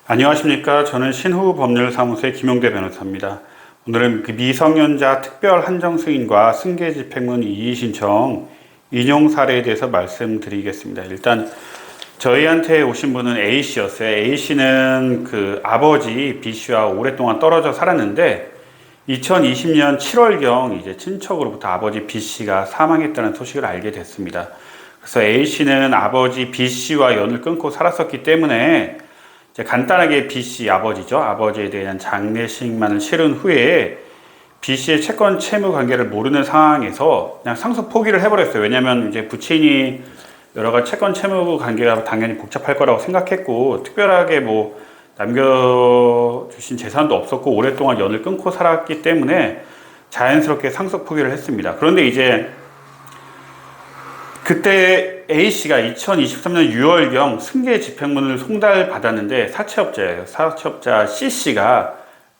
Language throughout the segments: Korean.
안녕하십니까. 저는 신후법률사무소의 김용대 변호사입니다. 오늘은 미성년자 특별 한정 승인과 승계 집행문 이의 신청 인용 사례에 대해서 말씀드리겠습니다. 일단 저희한테 오신 분은 A씨였어요. A씨는 그 아버지 B씨와 오랫동안 떨어져 살았는데 2020년 7월경 이제 친척으로부터 아버지 B씨가 사망했다는 소식을 알게 됐습니다. 그래서 A씨는 아버지 B씨와 연을 끊고 살았었기 때문에 간단하게 B씨 아버지죠. 아버지에 대한 장례식만을 치른 후에 B씨의 채권 채무 관계를 모르는 상황에서 그냥 상속 포기를 해버렸어요. 왜냐하면 이제 부친이 여러 가지 채권 채무 관계가 당연히 복잡할 거라고 생각했고, 특별하게 뭐 남겨주신 재산도 없었고, 오랫동안 연을 끊고 살았기 때문에 자연스럽게 상속 포기를 했습니다. 그런데 이제 그때 A씨가 2023년 6월경 승계 집행문을 송달받았는데 사채업자예요. 사채업자 C씨가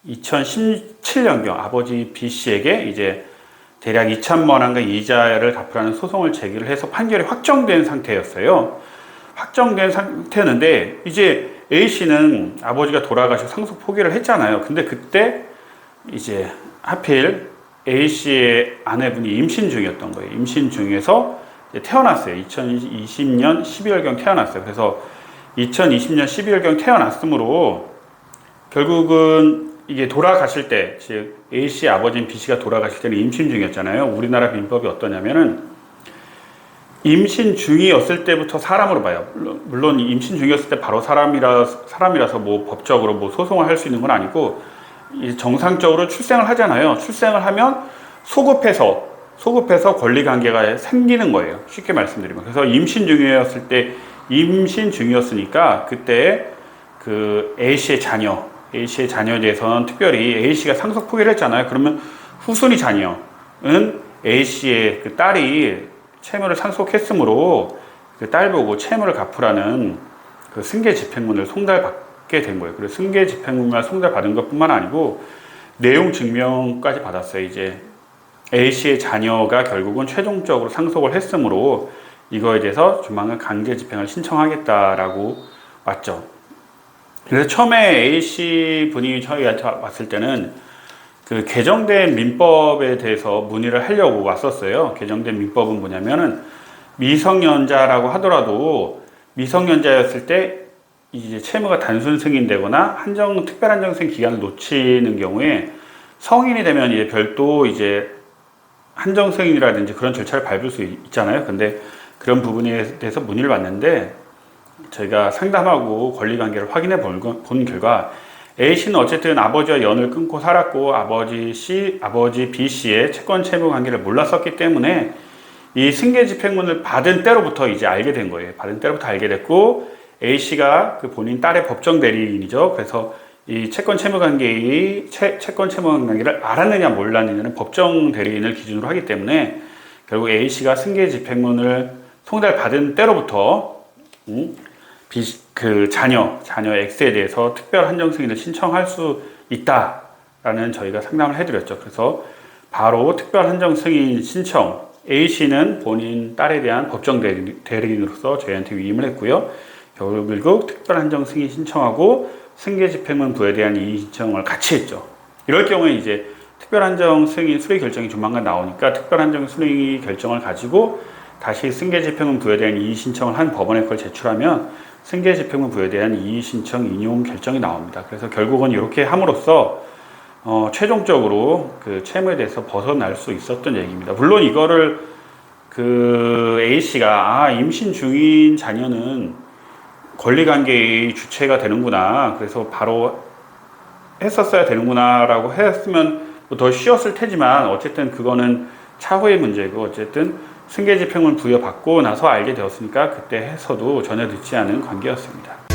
2017년경 아버지 B씨에게 이제 대략 2천만 원과 이자를 갚으라는 소송을 제기를 해서 판결이 확정된 상태였어요. 확정된 상태였는데 이제 A씨는 아버지가 돌아가시고 상속 포기를 했잖아요. 근데 그때 이제 하필 A씨의 아내분이 임신 중이었던 거예요. 임신 중에서 태어났어요. 2020년 12월경 태어났어요. 그래서 2020년 12월경 태어났으므로 결국은 이게 돌아가실 때, 즉 A씨 아버지인 B씨가 돌아가실 때는 임신 중이었잖아요. 우리나라 민법이 어떠냐면은 임신 중이었을 때부터 사람으로 봐요. 물론 임신 중이었을 때 바로 사람이라서 뭐 법적으로 뭐 소송을 할 수 있는 건 아니고 정상적으로 출생을 하잖아요. 출생을 하면 소급해서 권리관계가 생기는 거예요. 쉽게 말씀드리면. 그래서 임신 중이었으니까 그때 그 A씨의 자녀에 대해서는 특별히 A씨가 상속 포기를 했잖아요. 그러면 후순위 자녀는 A씨의 그 딸이 채무를 상속했으므로 그 딸 보고 채무를 갚으라는 그 승계 집행문을 송달받게 된 거예요. 그래서 승계 집행문만 송달받은 것뿐만 아니고 내용 증명까지 받았어요. 이제 A씨의 자녀가 결국은 최종적으로 상속을 했으므로 이거에 대해서 조만간 강제 집행을 신청하겠다라고 왔죠. 그래서 처음에 A씨 분이 저희한테 왔을 때는 그 개정된 민법에 대해서 문의를 하려고 왔었어요. 개정된 민법은 뭐냐면은 미성년자라고 하더라도 미성년자였을 때 이제 채무가 단순 승인되거나 특별 한정 승인 기간을 놓치는 경우에 성인이 되면 이제 별도 이제 한정 승인이라든지 그런 절차를 밟을 수 있잖아요. 근데 그런 부분에 대해서 문의를 받는데 저희가 상담하고 권리관계를 확인해 본 결과 A씨는 어쨌든 아버지와 연을 끊고 살았고 아버지 B씨의 채권 채무 관계를 몰랐었기 때문에 이 승계 집행문을 받은 때로부터 이제 알게 된 거예요. 받은 때로부터 알게 됐고 A씨가 그 본인 딸의 법정 대리인이죠. 그래서 이 채권 채무 관계를 알았느냐 몰랐느냐는 법정 대리인을 기준으로 하기 때문에 결국 A씨가 승계 집행문을 송달받은 때로부터 그 자녀 X에 대해서 특별 한정 승인을 신청할 수 있다라는 저희가 상담을 해드렸죠. 그래서 바로 특별 한정 승인 신청, A씨는 본인 딸에 대한 법정 대리인으로서 저희한테 위임을 했고요. 결국 특별 한정 승인 신청하고 승계 집행문 부에 대한 이의 신청을 같이 했죠. 이럴 경우에 이제 특별 한정 승인 수리 결정이 조만간 나오니까 특별 한정 수리 결정을 가지고 다시 승계 집행문 부에 대한 이의 신청을 한 법원에 그걸 제출하면 승계 집행문 부에 대한 이의 신청 인용 결정이 나옵니다. 그래서 결국은 이렇게 함으로써 최종적으로 그 채무에 대해서 벗어날 수 있었던 얘기입니다. 물론 이거를 그 A씨가 임신 중인 자녀는 권리관계의 주체가 되는구나. 그래서 바로 했었어야 되는구나 라고 했으면 더 쉬웠을 테지만 어쨌든 그거는 차후의 문제고 어쨌든 승계 집행문 부여받고 나서 알게 되었으니까 그때 해서도 전혀 늦지 않은 관계였습니다.